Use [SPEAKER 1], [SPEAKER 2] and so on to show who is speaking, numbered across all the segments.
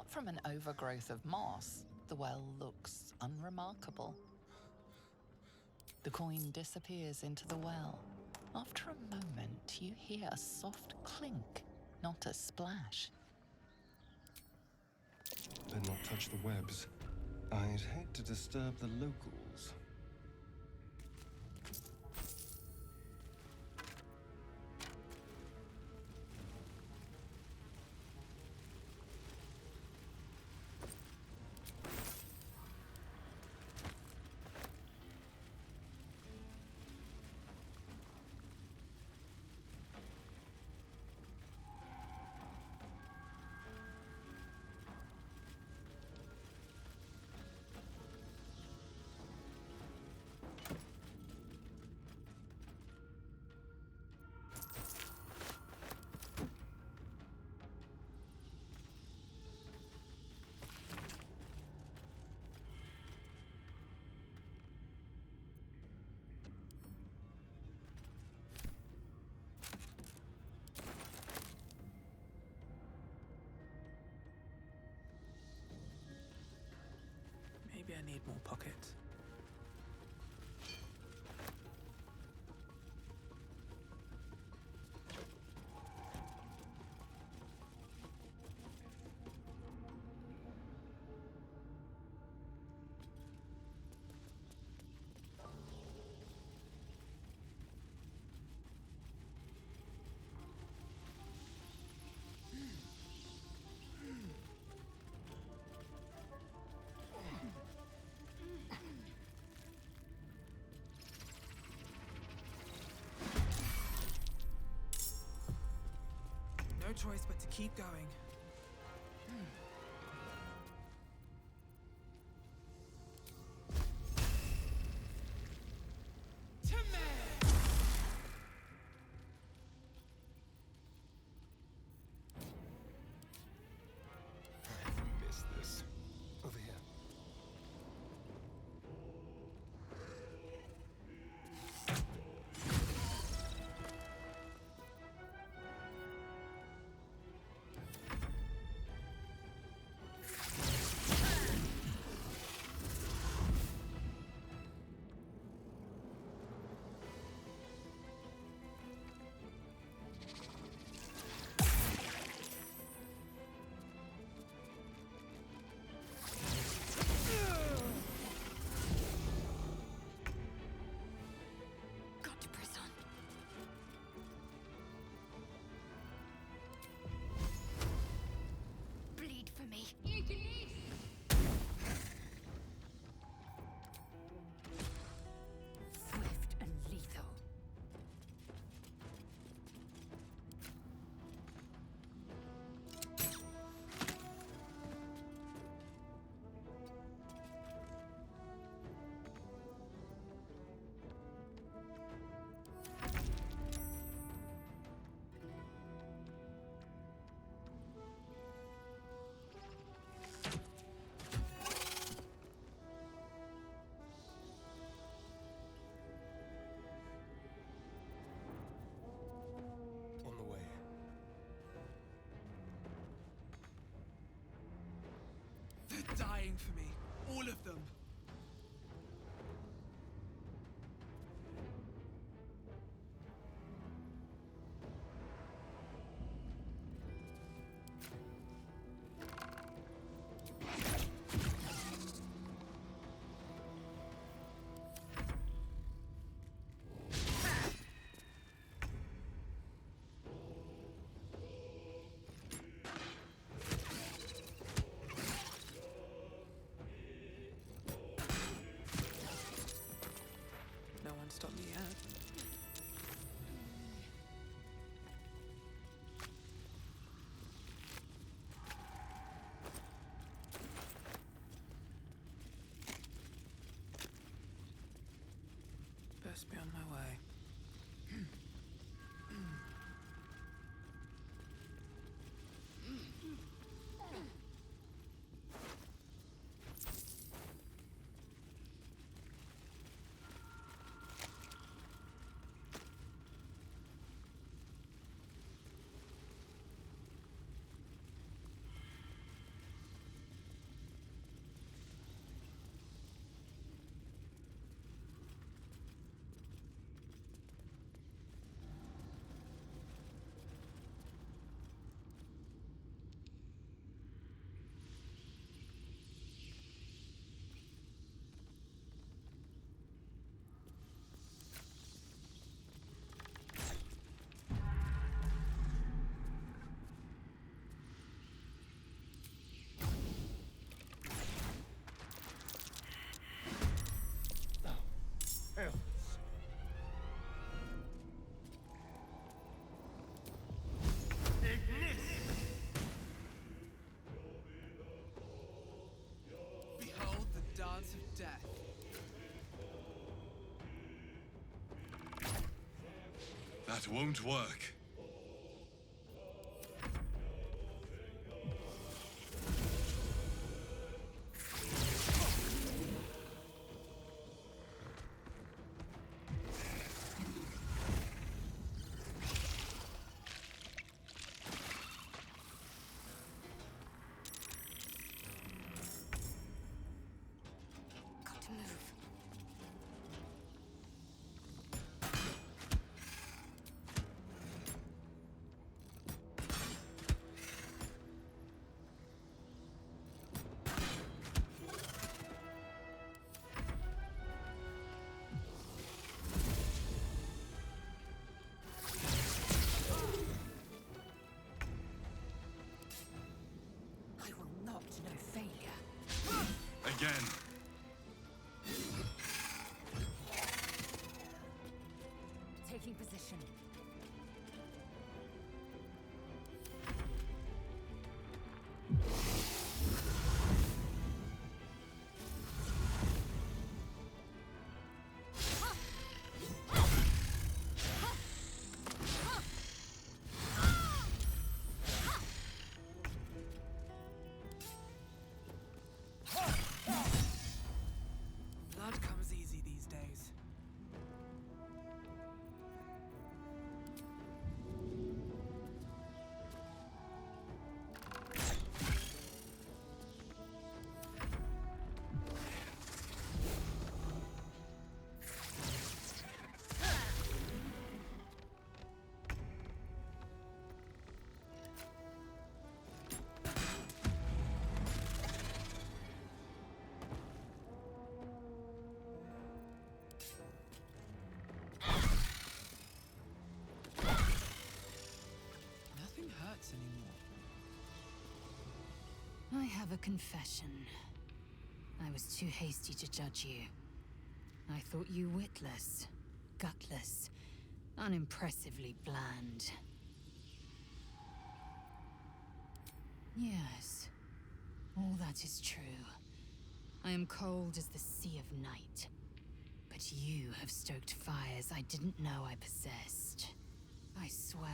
[SPEAKER 1] Apart from an overgrowth of moss, the well looks unremarkable. The coin disappears into the well. After a moment, you hear a soft clink, not a splash.
[SPEAKER 2] Better not touch the webs. I'd hate to disturb the locals.
[SPEAKER 3] Maybe I need more pockets. No choice but to keep going.
[SPEAKER 2] I missed this. Over here.
[SPEAKER 4] Got to press on. Bleed for me. Swift and lethal.
[SPEAKER 2] On the way.
[SPEAKER 3] They're dying for me. All of them.
[SPEAKER 5] That won't work.
[SPEAKER 4] Got to move. I will not know failure.
[SPEAKER 5] Again.
[SPEAKER 4] Taking position.
[SPEAKER 3] Blood comes easy these days. Nothing hurts anymore.
[SPEAKER 4] I have a confession. I was too hasty to judge you. I thought you witless, gutless, unimpressively bland. Yes, all that is true. I am cold as the sea of night. But you have stoked fires I didn't know I possessed. I swear,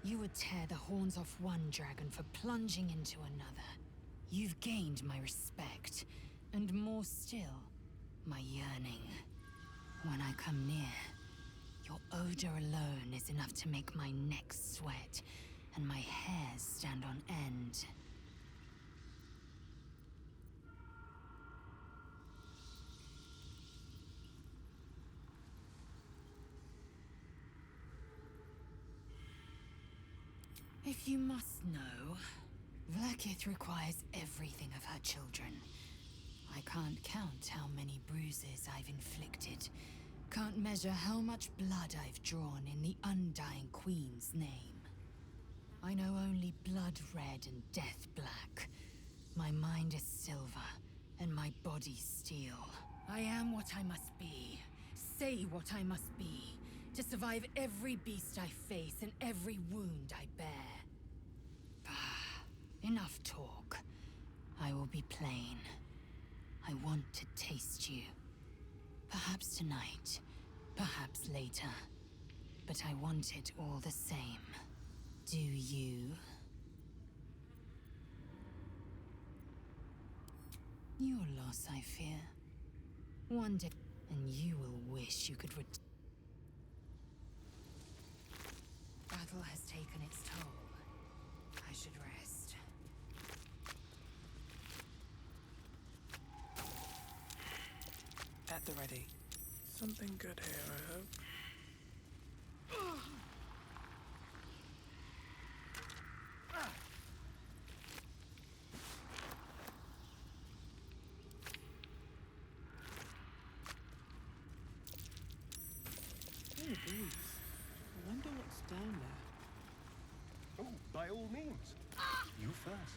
[SPEAKER 4] you would tear the horns off one dragon for plunging into another. You've gained my respect, and more still, my yearning. When I come near, your odor alone is enough to make my neck sweat and my hairs stand on end. If you must know, Vlaakith requires everything of her children. I can't count how many bruises I've inflicted. Can't measure how much blood I've drawn in the Undying Queen's name. I know only blood red and death black. My mind is silver, and my body steel. I am what I must be. Say what I must be. To survive every beast I face and every wound I bear. Enough talk. I will be plain. I want to taste you. Perhaps tonight, perhaps later. But I want it all the same. Do you? Your loss, I fear. One day, and you will wish you could Battle has taken its toll. I should rest.
[SPEAKER 3] At the ready. Something good here, I hope. Oh, breeze. I wonder what's down there.
[SPEAKER 2] Oh, by all means. You first.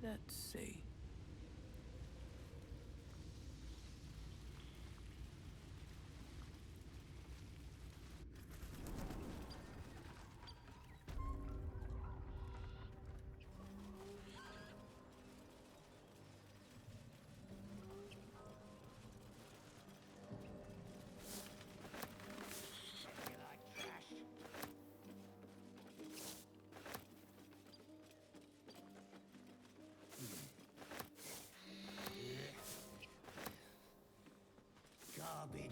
[SPEAKER 3] Let's see.
[SPEAKER 5] Garbage.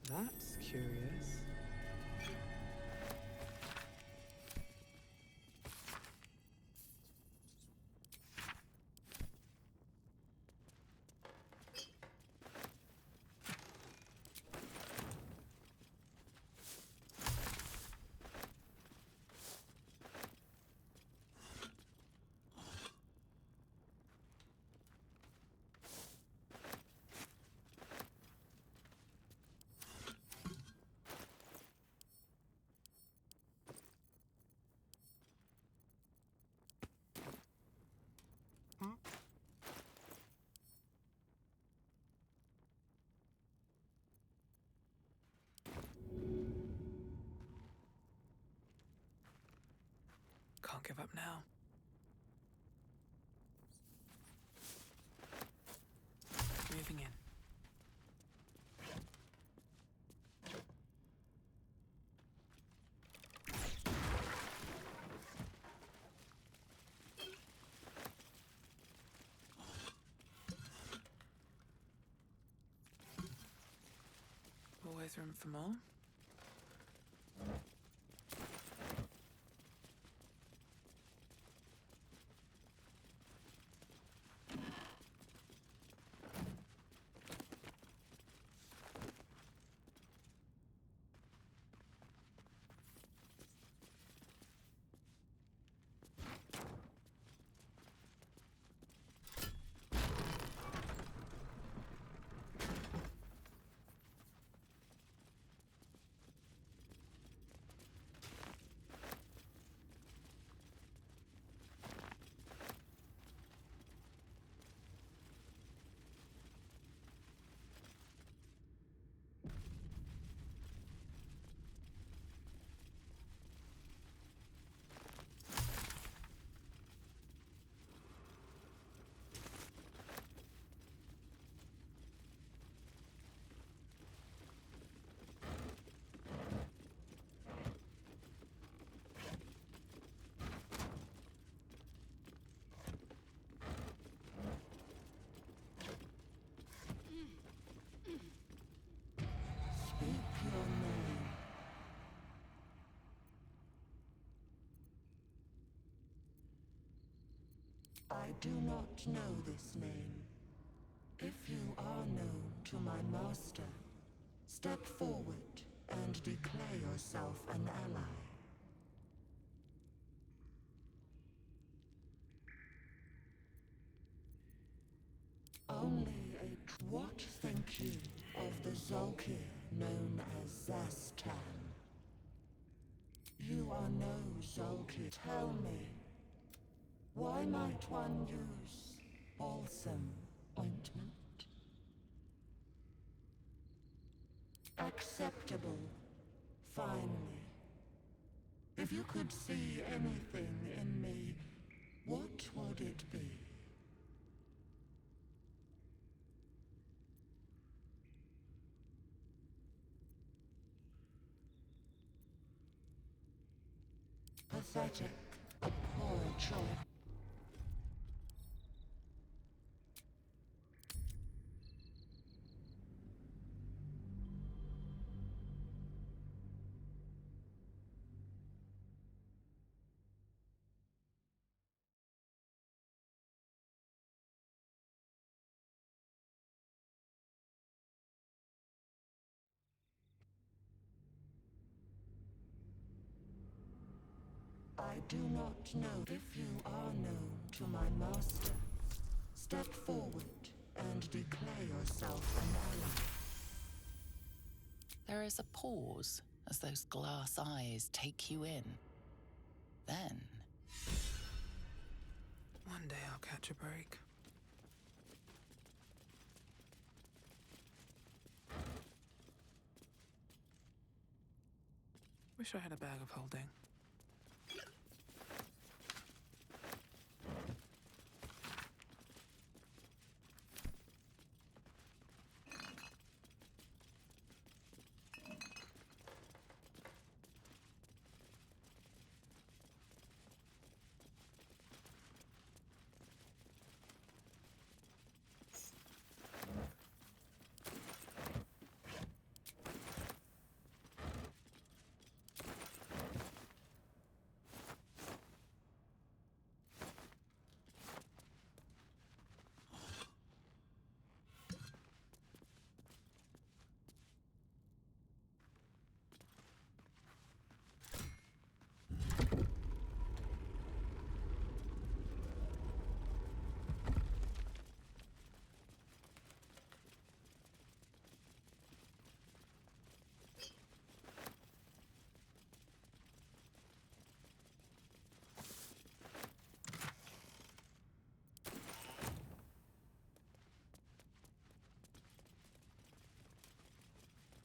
[SPEAKER 3] That's curious. Can't give up now. Moving in. Always room for more.
[SPEAKER 5] Speak your name. I do not know this name. If you are known to my master, step forward and declare yourself an ally. Only a... What think you of the Zolkir known as Zastan? You are no Zolkir. Tell me, why might one use balsam ointment? Acceptable, finally. If you could see anything in me, what would it be? Pathetic, a poor choice. I do not know if you are known to my master. Step forward and declare yourself an ally.
[SPEAKER 1] There is a pause as those glass eyes take you in. Then,
[SPEAKER 3] One day I'll catch a break. Wish I had a bag of holding.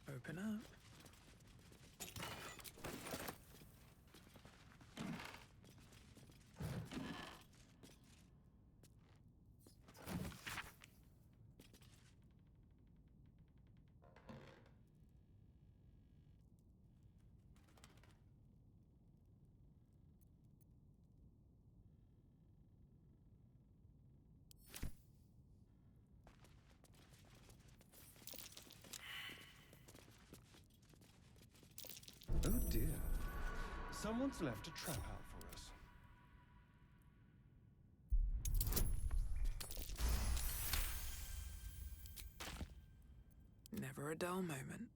[SPEAKER 3] Open up.
[SPEAKER 2] Oh dear. Someone's left a trap out for us.
[SPEAKER 3] Never a dull moment.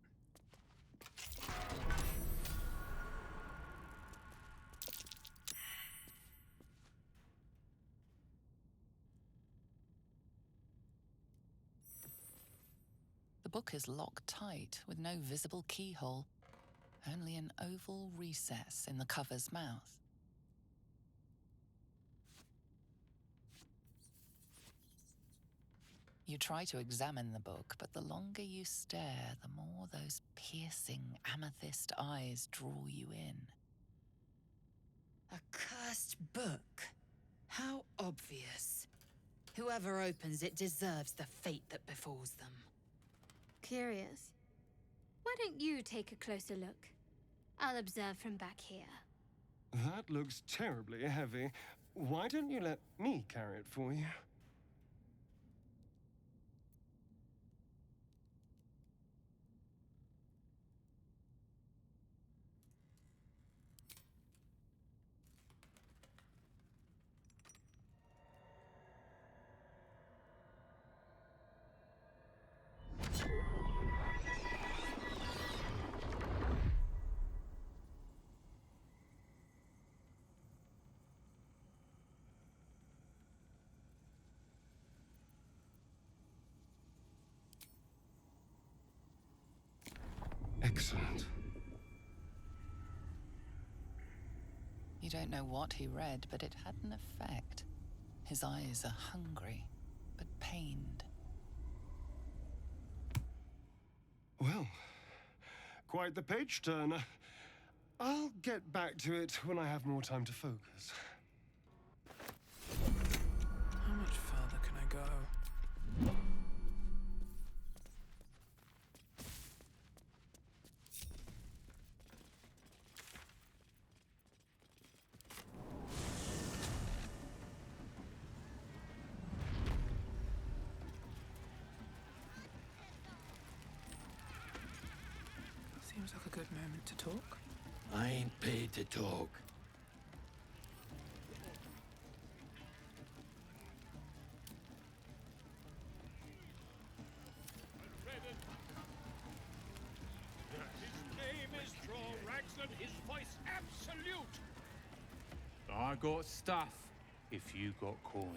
[SPEAKER 1] the book is locked tight with no visible keyhole, only an oval recess in the cover's mouth. You try to examine the book, but the longer you stare, the more those piercing amethyst eyes draw you in.
[SPEAKER 4] A cursed book. How obvious. Whoever opens it deserves the fate that befalls them.
[SPEAKER 6] Curious. Why don't you take a closer look? I'll observe from back here.
[SPEAKER 2] That looks terribly heavy. Why don't you let me carry it for you? Excellent.
[SPEAKER 1] You don't know what he read, but it had an effect. His eyes are hungry, but pained.
[SPEAKER 2] Well, quite the page turner. I'll get back to it when I have more time to focus.
[SPEAKER 3] How much further can I go? Seems like a good moment to talk.
[SPEAKER 7] I ain't paid to talk.
[SPEAKER 8] His name is Drorax and his voice absolute. I got stuff if you got coin.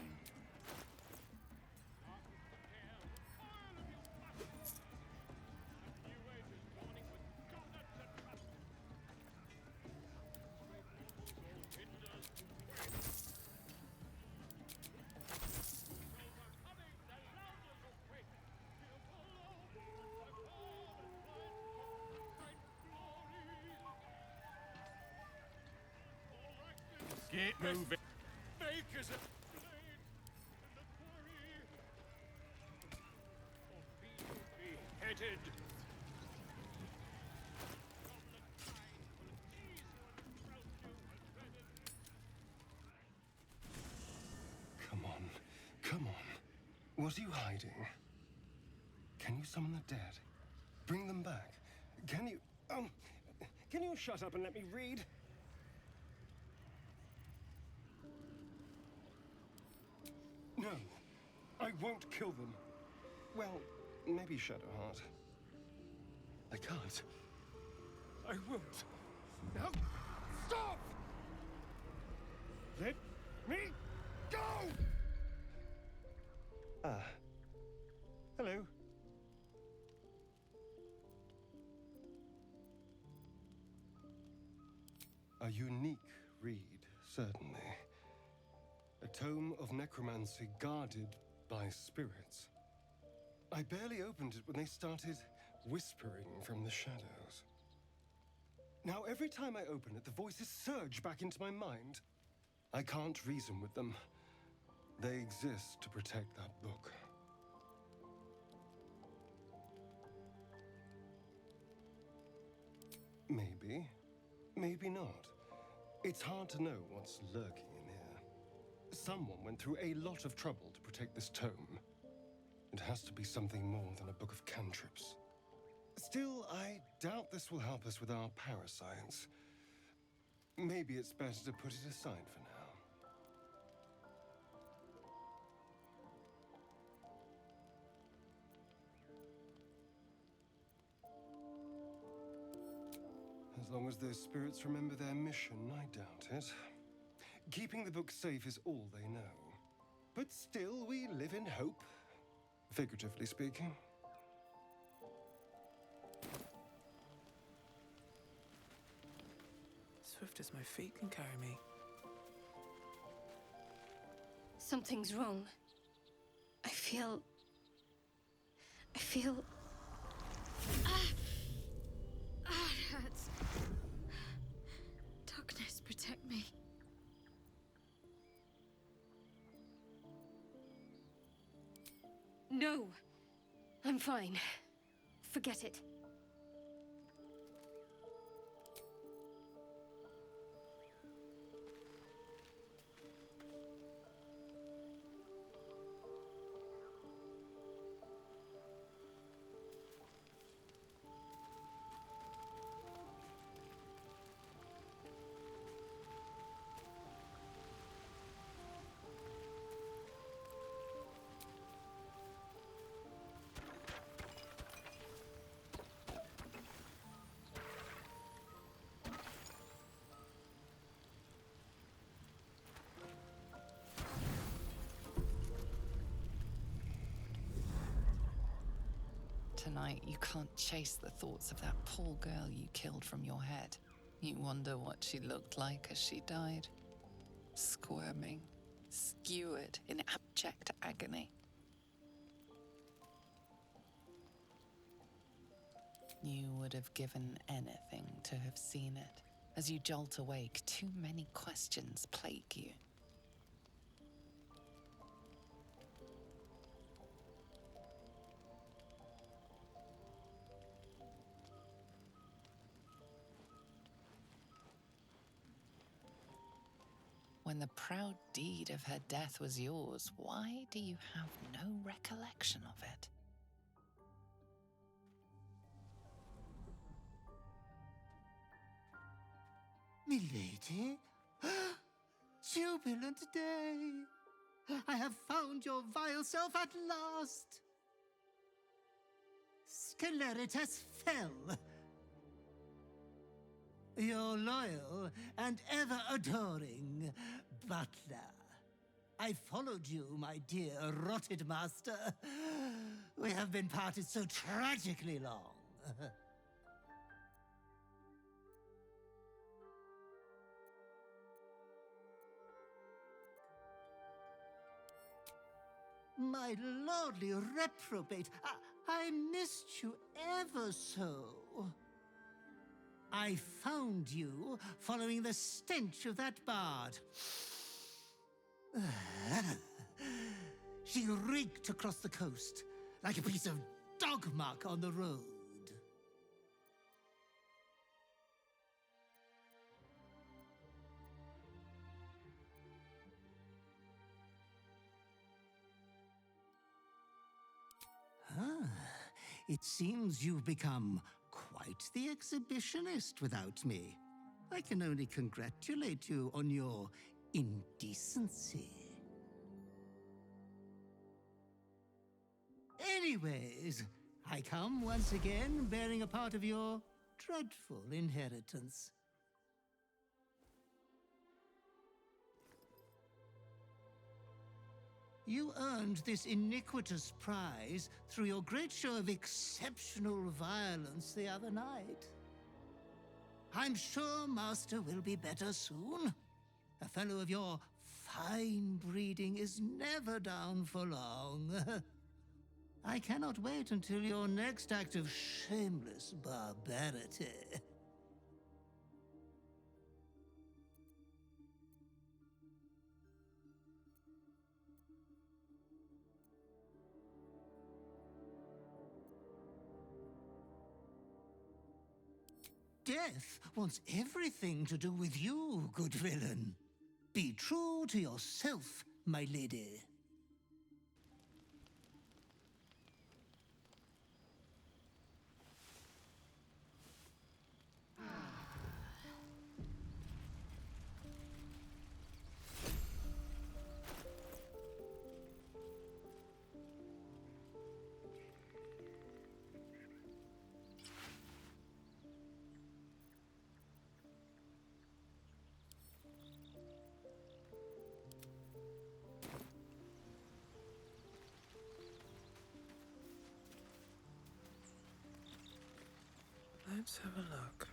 [SPEAKER 8] Get moving.
[SPEAKER 2] Fake as a blade in the quarry. Or be beheaded. Come on. Come on. What are you hiding? Can you summon the dead? Bring them back? Can you... Can you shut up and let me read? No, I won't kill them. Well, maybe Shadowheart. I can't. I won't. No! Stop! Let me go! Ah. Hello. A unique read, certainly. A tome of necromancy guarded by spirits. I barely opened it when they started whispering from the shadows. Now, every time I open it, the voices surge back into my mind. I can't reason with them. They exist to protect that book. Maybe. Maybe not. It's hard to know what's lurking in here. Someone went through a lot of trouble to protect this tome. It has to be something more than a book of cantrips. Still, I doubt this will help us with our parascience. Maybe it's better to put it aside for now. As long as those spirits remember their mission, I doubt it. Keeping the book safe is all they know. But still, we live in hope, figuratively speaking.
[SPEAKER 3] Swift as my feet can carry me.
[SPEAKER 6] Something's wrong. I feel... it hurts. Darkness, protect me. No! I'm fine. Forget it.
[SPEAKER 1] Tonight, you can't chase the thoughts of that poor girl you killed from your head. You wonder what she looked like as she died. Squirming, skewered in abject agony. You would have given anything to have seen it. As you jolt awake, too many questions plague you. When the proud deed of her death was yours, why do you have no recollection of it?
[SPEAKER 9] Milady? Jubilant day! I have found your vile self at last! Sceleritas fell. Your loyal and ever adoring butler. I followed you, my dear rotted master. We have been parted so tragically long. My lordly reprobate, I missed you ever so. I found you following the stench of that bard. She reeked across the coast like a piece of dog muck on the road. It seems you've become quite the exhibitionist without me. I can only congratulate you on your indecency. Anyways, I come once again bearing a part of your dreadful inheritance. You earned this iniquitous prize through your great show of exceptional violence the other night. I'm sure Master will be better soon. A fellow of your fine breeding is never down for long. I cannot wait until your next act of shameless barbarity. Death wants everything to do with you, good villain. Be true to yourself, my lady.
[SPEAKER 3] Let's have a look.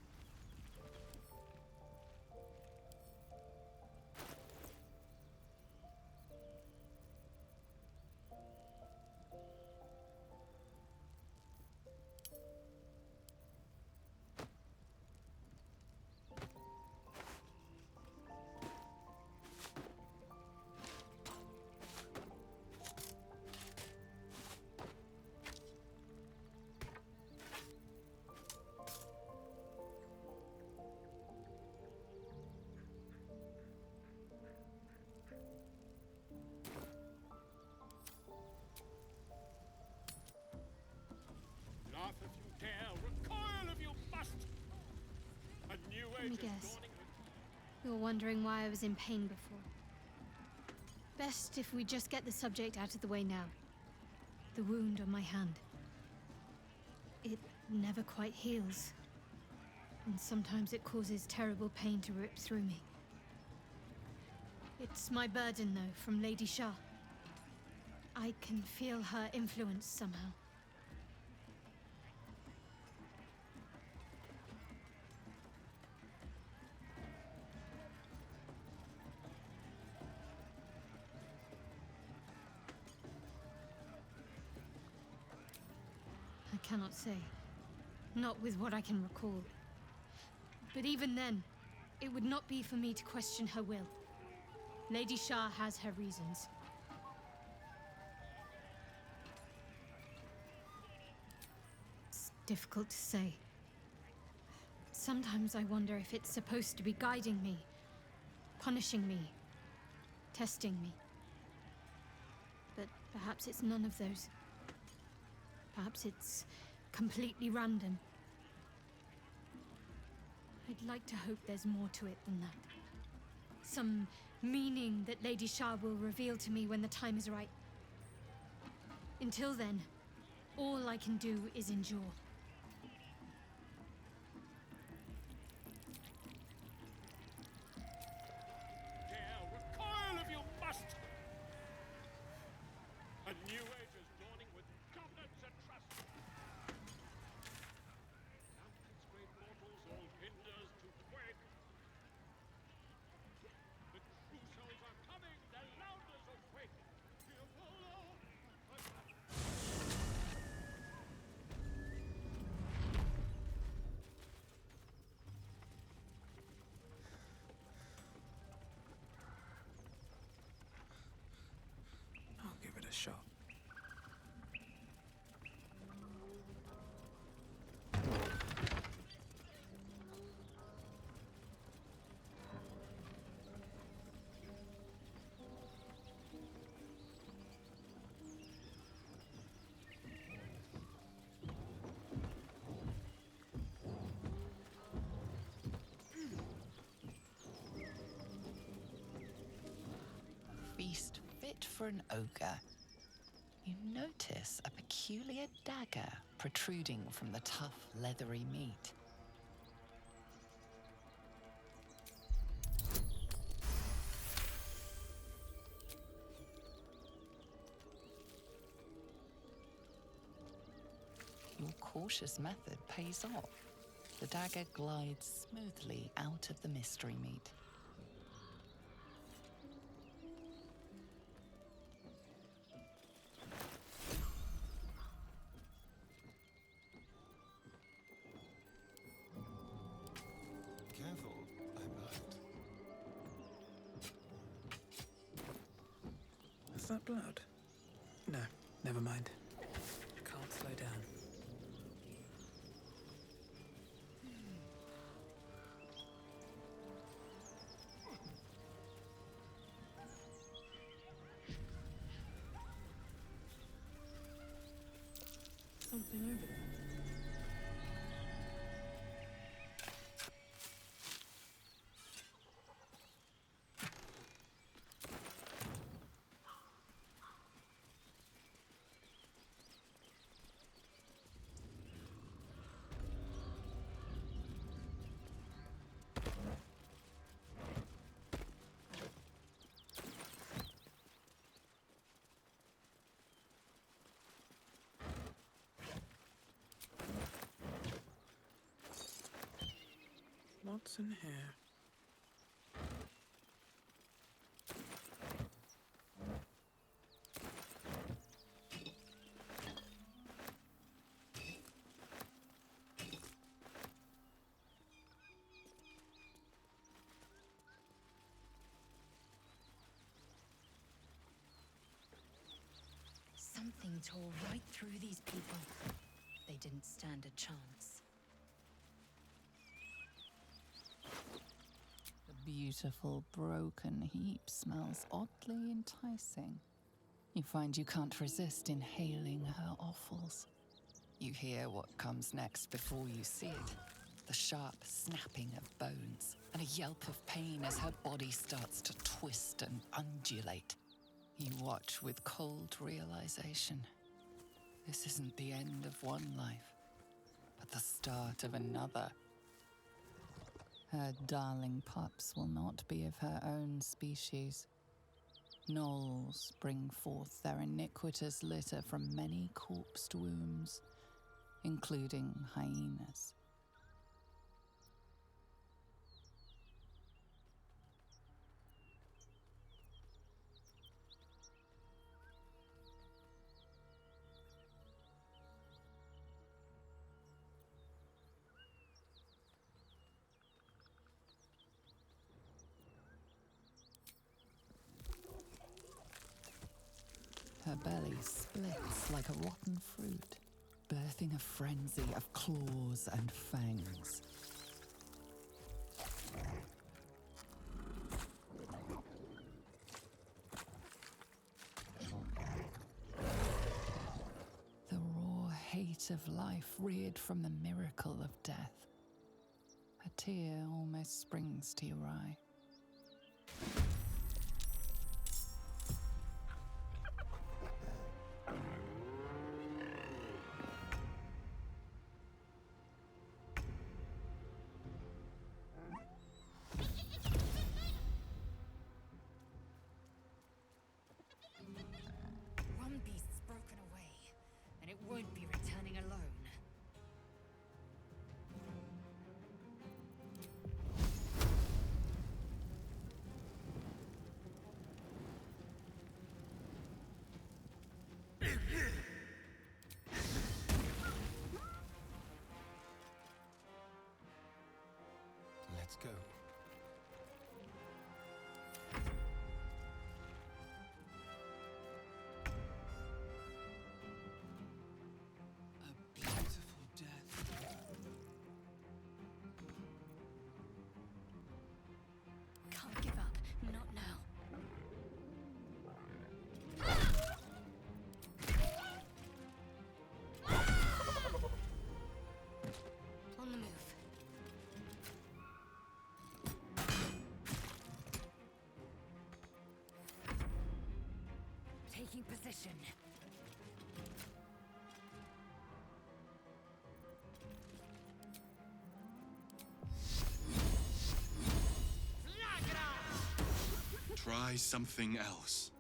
[SPEAKER 8] Laugh if you dare, recoil if you must. A new
[SPEAKER 6] Let me
[SPEAKER 8] age is
[SPEAKER 6] guess.
[SPEAKER 8] dawning.
[SPEAKER 6] You were wondering why I was in pain before. Best if we just get the subject out of the way now. The wound on my hand. It never quite heals. And sometimes it causes terrible pain to rip through me. It's my burden, though, from Lady Shah. I can feel her influence somehow. I cannot say. Not with what I can recall. But even then, it would not be for me to question her will. Lady Shah has her reasons. It's difficult to say. Sometimes I wonder if it's supposed to be guiding me, punishing me, testing me. But perhaps it's none of those. Perhaps it's completely random. I'd like to hope there's more to it than that. Some meaning that Lady Shah will reveal to me when the time is right. Until then, all I can do is endure.
[SPEAKER 8] Dare recoil
[SPEAKER 1] perfect for an ogre. You notice a peculiar dagger protruding from the tough, leathery meat. Your cautious method pays off. The dagger glides smoothly out of the mystery meat.
[SPEAKER 2] Careful, I might.
[SPEAKER 3] Is that blood? No, never mind. Can't slow down. Something over there. What's in here?
[SPEAKER 4] Something tore right through these people. They didn't stand a chance.
[SPEAKER 1] The beautiful broken heap smells oddly enticing. You find you can't resist inhaling her offals. You hear what comes next before you see it. The sharp snapping of bones and a yelp of pain as her body starts to twist and undulate. You watch with cold realization. This isn't the end of one life, but the start of another. Her darling pups will not be of her own species. Gnolls bring forth their iniquitous litter from many corpsed wombs, including hyenas. Her belly splits like a rotten fruit, birthing a frenzy of claws and fangs. The raw hate of life reared from the miracle of death. A tear almost springs to your eye.
[SPEAKER 4] One beast's broken away, and it won't be returning alone.
[SPEAKER 2] Let's go.
[SPEAKER 3] A beautiful death.
[SPEAKER 4] Can't give up, not now. On the move. Taking position.
[SPEAKER 10] Try something else.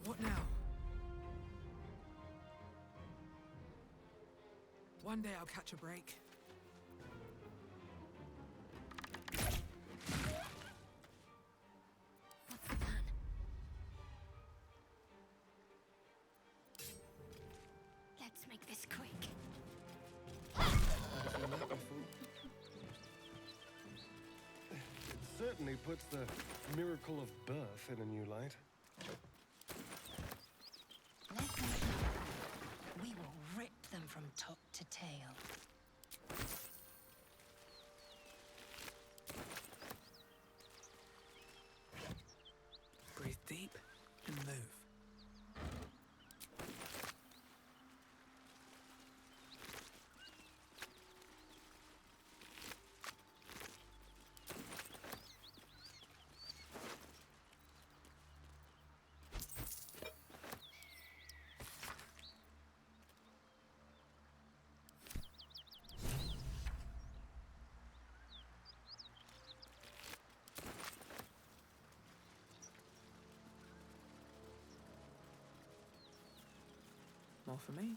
[SPEAKER 3] What now? One day I'll catch a break.
[SPEAKER 4] What's the plan? Let's make this quick.
[SPEAKER 2] Never seen that before. It certainly puts the miracle of birth in a new light.
[SPEAKER 4] Let me. We will rip them from top to tail.
[SPEAKER 3] Breathe deep and move. More for me.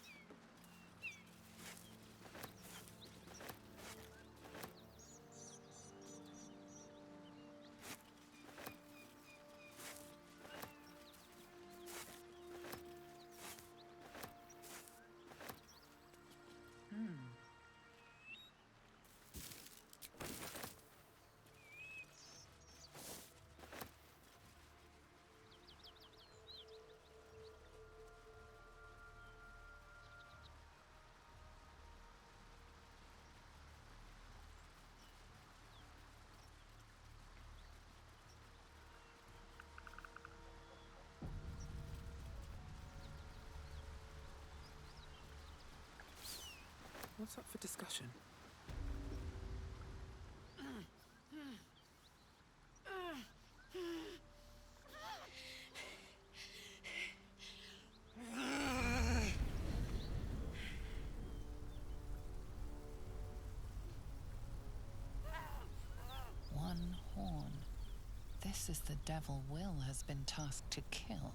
[SPEAKER 3] What's up for discussion?
[SPEAKER 1] One horn. This is the devil Will has been tasked to kill.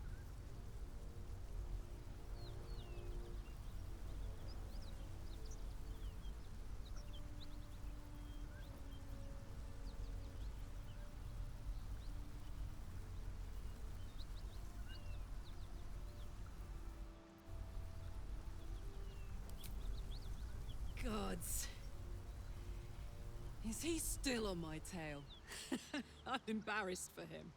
[SPEAKER 11] Gods. Is he still on my tail? I'm embarrassed for him.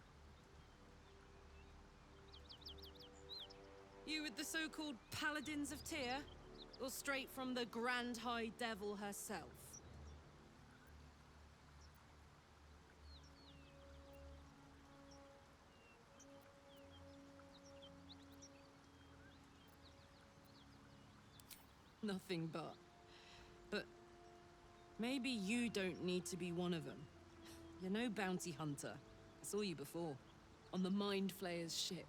[SPEAKER 11] You with the so-called Paladins of Tyr? Or straight from the Grand High Devil herself? Nothing but. But maybe you don't need to be one of them. You're no bounty hunter. I saw you before, on the Mind Flayer's ship.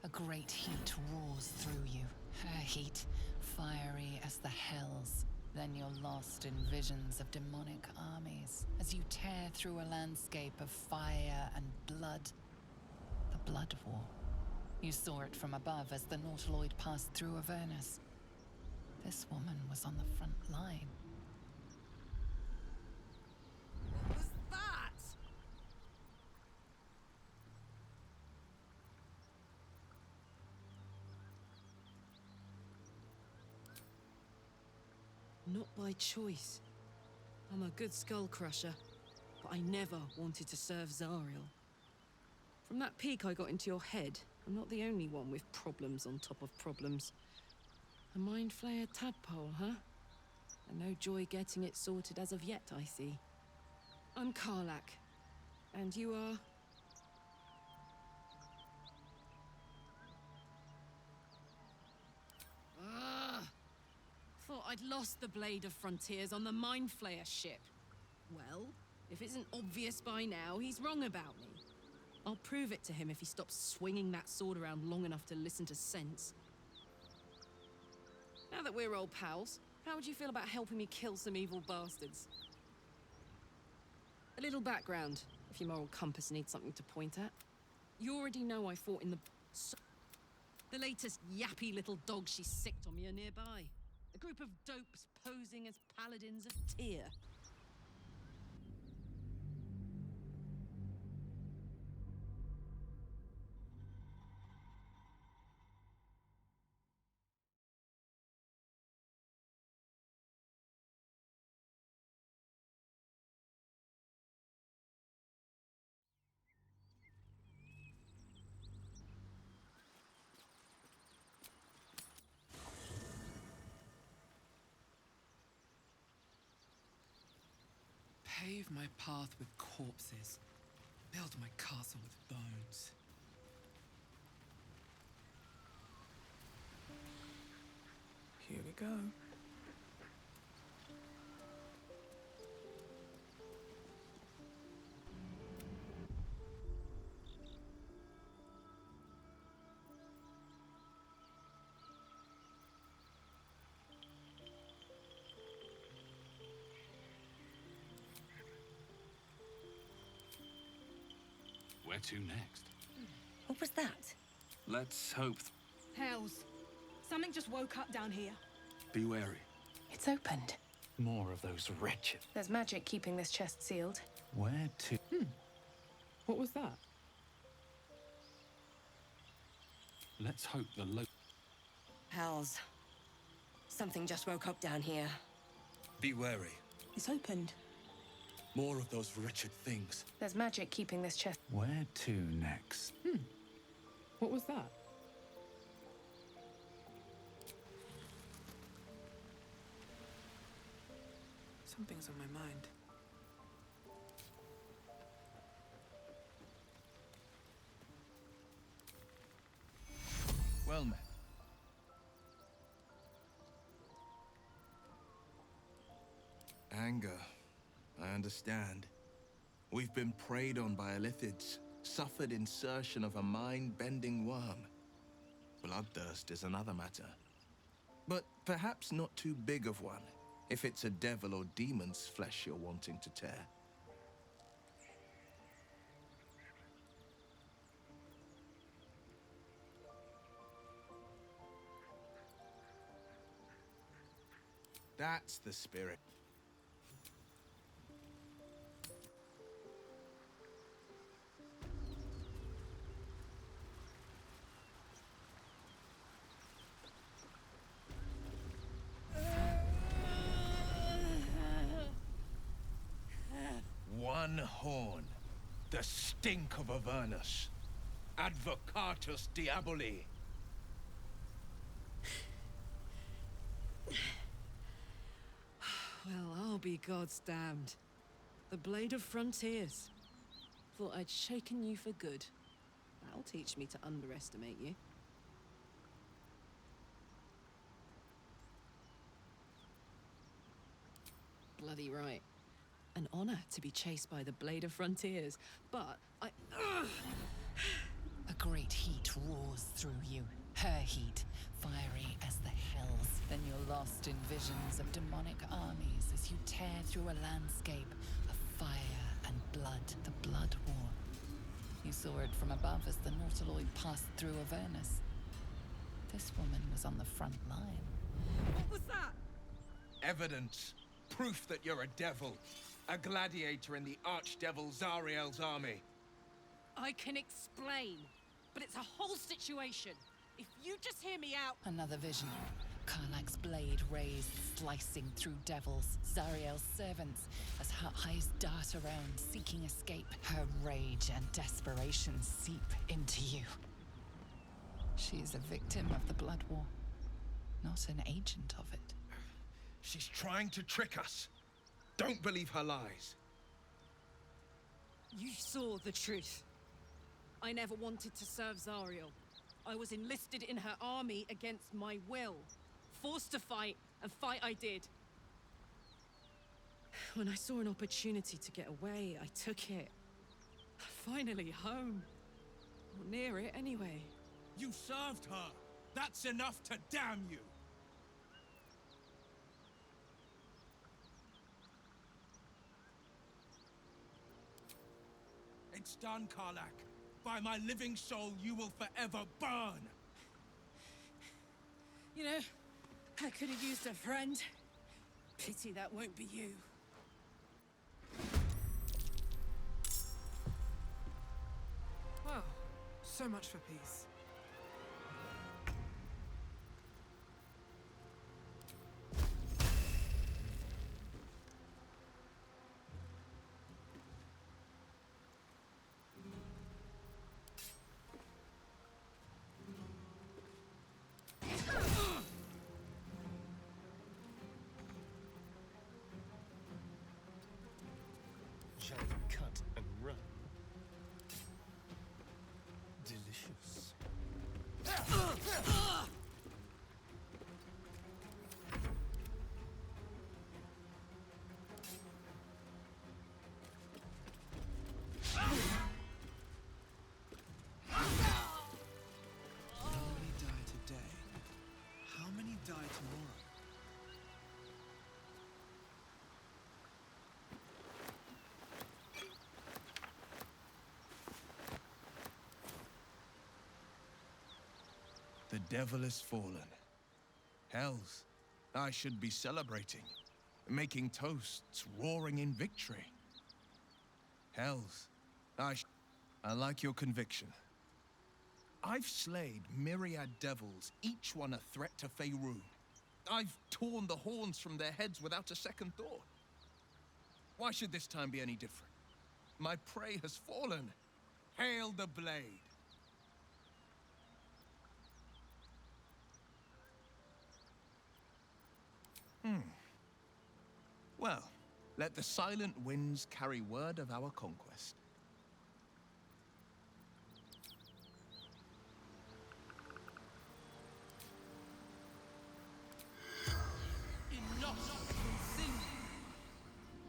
[SPEAKER 1] A great heat roars through you. Her heat, fiery as the hells. Then you're lost in visions of demonic armies as you tear through a landscape of fire and blood. The Blood War. You saw it from above as the Nautiloid passed through Avernus. This woman was on the front line.
[SPEAKER 11] What was that? Not by choice. I'm a good skull crusher, but I never wanted to serve Zariel. From that peek I got into your head, I'm not the only one with problems on top of problems. A Mind Flayer tadpole, huh? And no joy getting it sorted as of yet, I see. I'm Karlak. And you are? I'd lost the Blade of Frontiers on the Mind Flayer ship. Well, if it's isn't obvious by now, he's wrong about me. I'll prove it to him if he stops swinging that sword around long enough to listen to sense. Now that we're old pals, how would you feel about helping me kill some evil bastards? A little background, if your moral compass needs something to point at. You already know I fought in the... The latest yappy little dogs she sicked on me are nearby. A group of dopes posing as paladins of Tyr.
[SPEAKER 3] Pave my path with corpses. Build my castle with bones. Here we go.
[SPEAKER 12] Where to next?
[SPEAKER 13] What was that?
[SPEAKER 12] Let's hope.
[SPEAKER 14] Hells. Something just woke up down here.
[SPEAKER 12] Be wary.
[SPEAKER 13] It's opened.
[SPEAKER 12] More of those wretched.
[SPEAKER 13] There's magic keeping this chest sealed.
[SPEAKER 12] Where to?
[SPEAKER 11] What was that?
[SPEAKER 12] Let's hope the
[SPEAKER 13] Hells. Something just woke up down here.
[SPEAKER 10] Be wary.
[SPEAKER 13] It's opened.
[SPEAKER 10] More of those wretched things.
[SPEAKER 13] There's magic keeping this chest.
[SPEAKER 12] Where to next?
[SPEAKER 11] What was that?
[SPEAKER 3] Something's on my mind.
[SPEAKER 10] Well met. Anger. I understand. We've been preyed on by Illithids, suffered insertion of a mind-bending worm. Bloodthirst is another matter. But perhaps not too big of one, if it's a devil or demon's flesh you're wanting to tear. That's the spirit. One horn. The stink of Avernus. Advocatus Diaboli.
[SPEAKER 11] Well, I'll be God's damned. The Blade of Frontiers. Thought I'd shaken you for good. That'll teach me to underestimate you. Bloody right. An honor to be chased by the Blade of Frontiers, but
[SPEAKER 1] A great heat roars through you. Her heat, fiery as the hells. Then you're lost in visions of demonic armies as you tear through a landscape of fire and blood, the Blood War. You saw it from above as the Nautiloid passed through Avernus. This woman was on the front line.
[SPEAKER 11] what was that?
[SPEAKER 10] Evidence. Proof that you're a devil. A gladiator in the Archdevil Zariel's army.
[SPEAKER 11] I can explain, but it's a whole situation. If you just hear me out...
[SPEAKER 1] Another vision. Karlach's blade raised, slicing through devils, Zariel's servants, as her eyes dart around, seeking escape. Her rage and desperation seep into you. She is a victim of the Blood War, not an agent of it.
[SPEAKER 10] She's trying to trick us. Don't believe her lies.
[SPEAKER 11] You saw the truth. I never wanted to serve Zariel. I was enlisted in her army against my will. forced to fight, and fight I did. When I saw an opportunity to get away, I took it. Finally home. Or near it, anyway.
[SPEAKER 10] You served her! That's enough to damn you! It's done, Karlak. By my living soul, you will forever burn!
[SPEAKER 11] You know, I could have used a friend. Pity that won't be you.
[SPEAKER 3] Well, so much for peace.
[SPEAKER 2] Shall we cut and run? Delicious.
[SPEAKER 3] How many die today? How many die tomorrow?
[SPEAKER 10] The devil is fallen. Hells, I should be celebrating, making toasts, roaring in victory. Hells, I like your conviction. I've slayed myriad devils, each one a threat to Faerun. I've torn the horns from their heads without a second thought. Why should this time be any different? My prey has fallen. Hail the blade! Well, let the silent winds carry word of our conquest.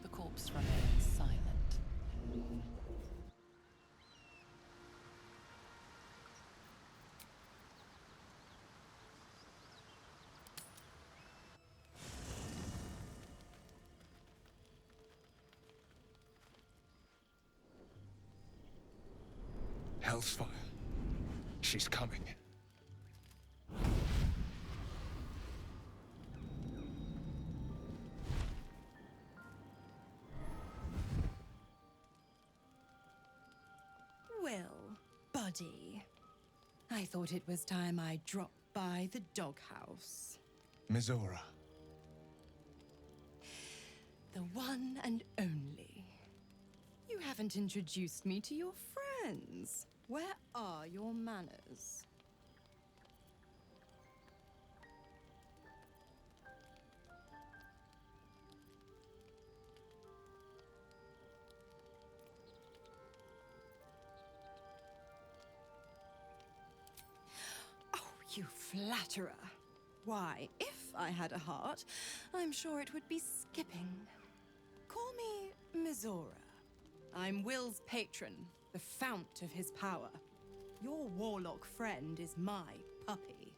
[SPEAKER 1] The corpse remains silent.
[SPEAKER 10] Hellsfire. She's coming.
[SPEAKER 13] Well, buddy. I thought it was time I dropped by the doghouse.
[SPEAKER 10] Mizora.
[SPEAKER 13] The one and only. You haven't introduced me to your friends. Where are your manners? Oh, you flatterer. Why, if I had a heart, I'm sure it would be skipping. Call me Mizora. I'm Will's patron, the fount of his power. Your warlock friend is my puppy.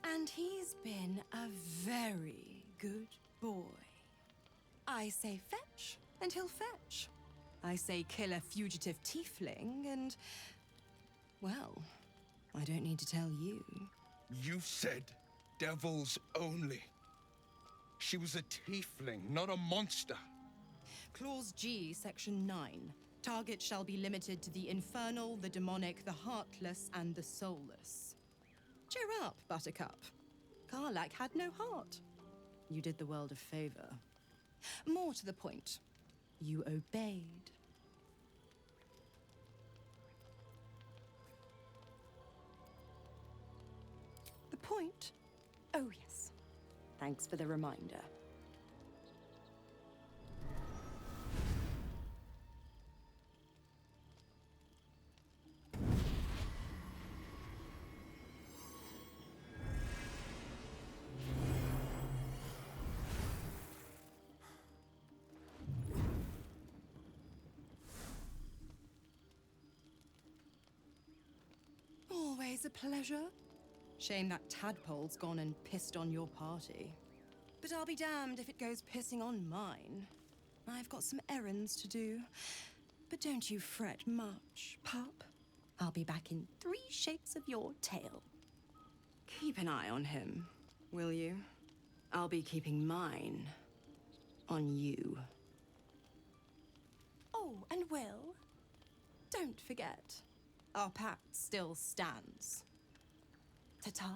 [SPEAKER 13] And he's been a very good boy. I say fetch, and he'll fetch. I say kill a fugitive tiefling, and... well, I don't need to tell you.
[SPEAKER 10] You said devils only. She was a tiefling, not a monster.
[SPEAKER 13] Clause G, Section 9. Target shall be limited to the infernal, the demonic, the heartless, and the soulless. Cheer up, Buttercup. Karlak had no heart. You did the world a favor. More to the point, you obeyed. The point? Oh, yes. Thanks for the reminder. Always a pleasure. Shame that tadpole's gone and pissed on your party. But I'll be damned if it goes pissing on mine. I've got some errands to do. But don't you fret much, pup. I'll be back in 3 shakes of your tail. Keep an eye on him, will you? I'll be keeping mine on you. Oh, and Will, don't forget, our pact still stands. Ta-ta.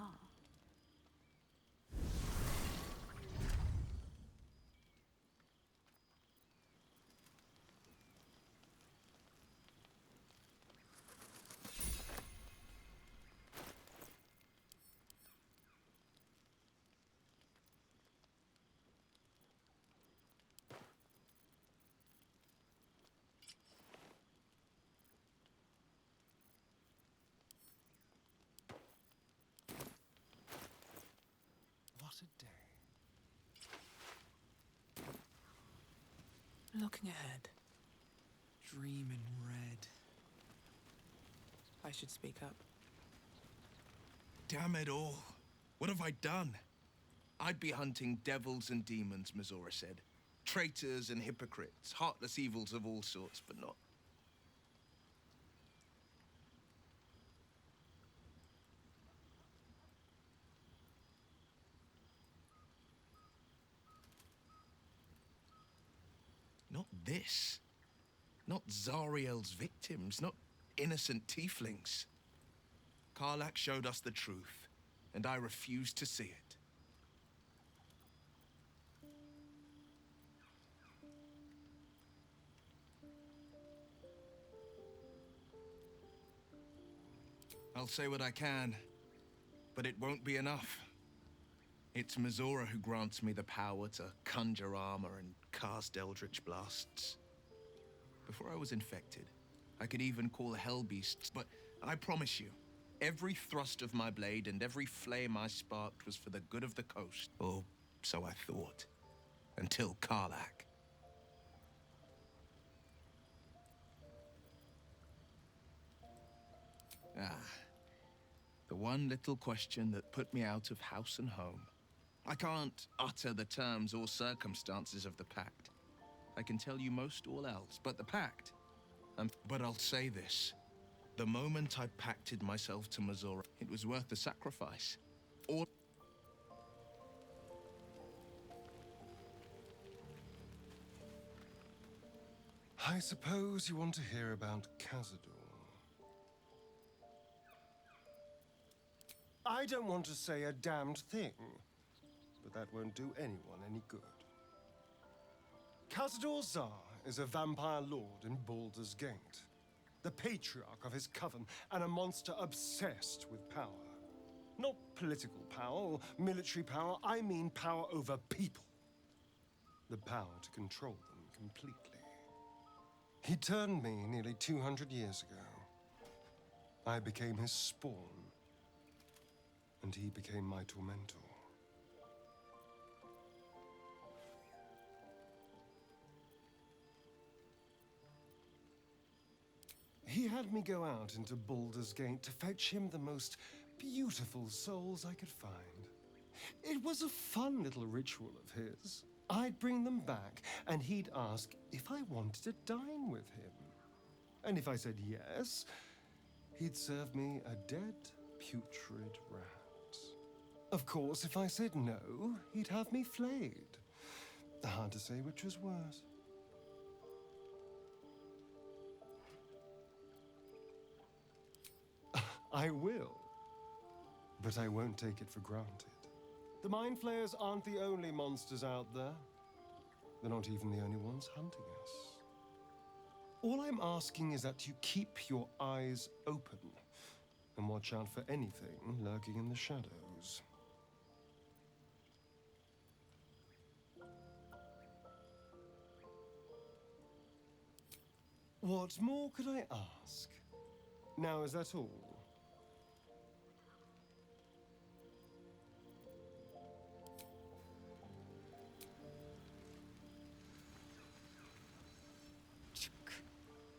[SPEAKER 2] What a day.
[SPEAKER 3] Looking ahead. Dream in red. I should speak up.
[SPEAKER 10] Damn it all. What have I done? I'd be hunting devils and demons, Mizora said. Traitors and hypocrites, heartless evils of all sorts, but not. Not this. Not Zariel's victims, not innocent tieflings. Karlach showed us the truth, and I refuse to see it. I'll say what I can, but it won't be enough. It's Mizora who grants me the power to conjure armor and cast eldritch blasts. Before I was infected, I could even call hell beasts, but I promise you, every thrust of my blade and every flame I sparked was for the good of the coast. Or so I thought. Until Karlach. The one little question that put me out of house and home. I can't utter the terms or circumstances of the pact. I can tell you most all else, but the pact. But I'll say this. The moment I pacted myself to Mizora, it was worth the sacrifice. All
[SPEAKER 2] I suppose you want to hear about Cazador. I don't want to say a damned thing, but that won't do anyone any good. Cazador Zar is a vampire lord in Baldur's Gate, the patriarch of his coven, and a monster obsessed with power. Not political power or military power, I mean power over people. The power to control them completely. He turned me nearly 200 years ago. I became his spawn, and he became my tormentor. He had me go out into Baldur's Gate to fetch him the most beautiful souls I could find. It was a fun little ritual of his. I'd bring them back, and he'd ask if I wanted to dine with him. And if I said yes, he'd serve me a dead, putrid rat. Of course, if I said no, he'd have me flayed. Hard to say which was worse. I will, but I won't take it for granted. The Mind Flayers aren't the only monsters out there. They're not even the only ones hunting us. All I'm asking is that you keep your eyes open and watch out for anything lurking in the shadows. What more could I ask? Now, is that all?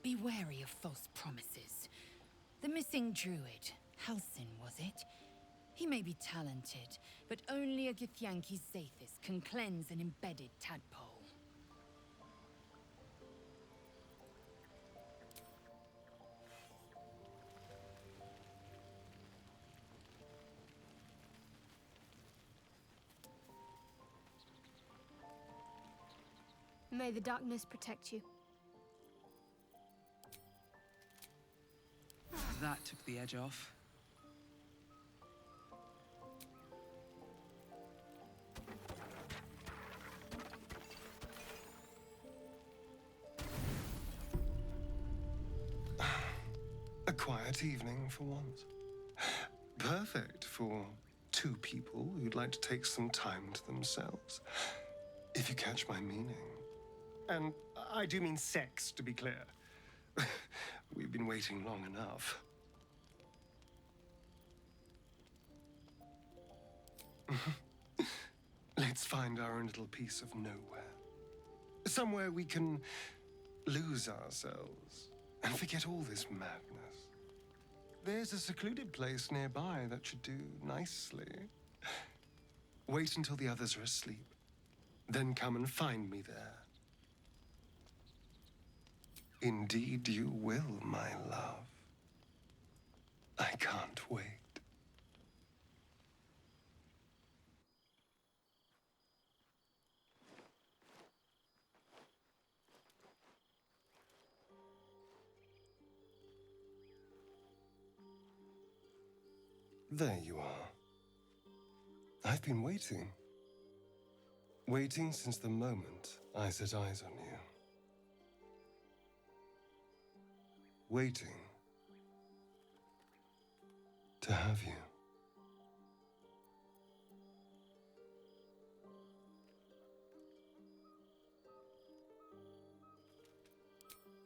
[SPEAKER 4] Be wary of false promises. The missing druid Halsin, was it? He may be talented, but only a Githyanki Zathis can cleanse an embedded tadpole.
[SPEAKER 6] May the darkness protect you.
[SPEAKER 3] That took the edge off.
[SPEAKER 2] A quiet evening for once. Perfect for two people who'd like to take some time to themselves. If you catch my meaning. And I do mean sex, to be clear. We've been waiting long enough. Let's find our own little piece of nowhere. Somewhere we can lose ourselves and forget all this madness. There's a secluded place nearby that should do nicely. Wait until the others are asleep. Then come and find me there. Indeed you will, my love. I can't wait. There you are. I've been waiting. Waiting since the moment I set eyes on you. Waiting to have you.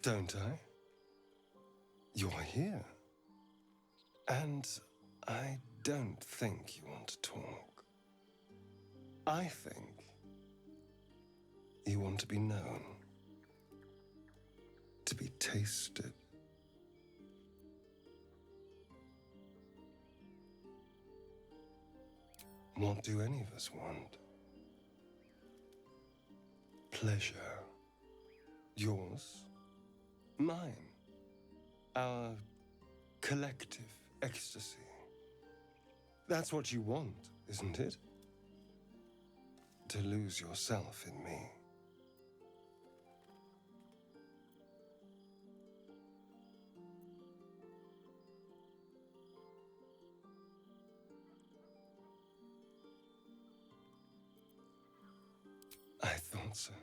[SPEAKER 2] Don't I? You're here. And I don't think you want to talk. I think you want to be known, to be tasted. What do any of us want? Pleasure. Yours, mine, our collective ecstasy. That's what you want, isn't it? To lose yourself in me. I thought so.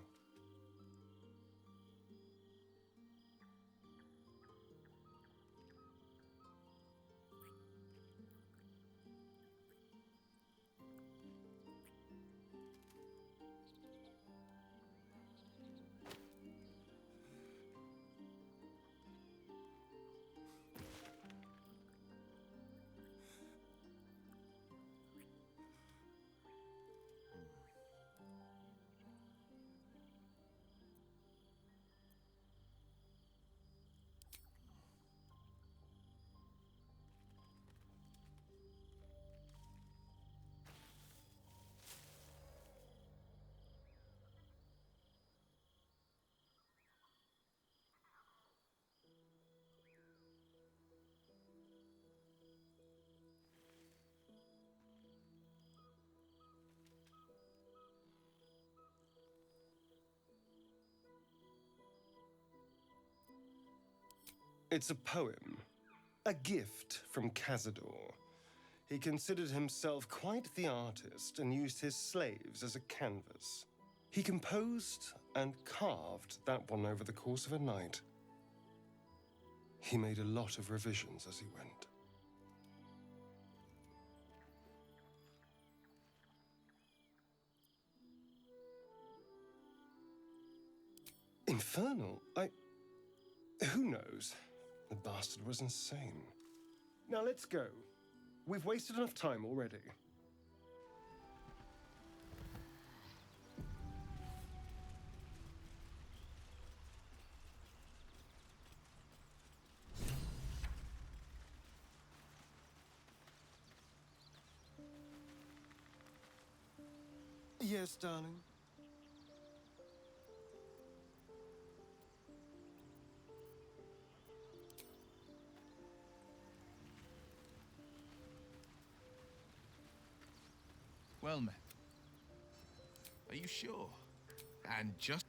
[SPEAKER 2] It's a poem, a gift from Cazador. He considered himself quite the artist and used his slaves as a canvas. He composed and carved that one over the course of a night. He made a lot of revisions as he went. Infernal? Who knows? The bastard was insane. Now let's go. We've wasted enough time already. Yes, darling.
[SPEAKER 10] Well met. Are you sure? And just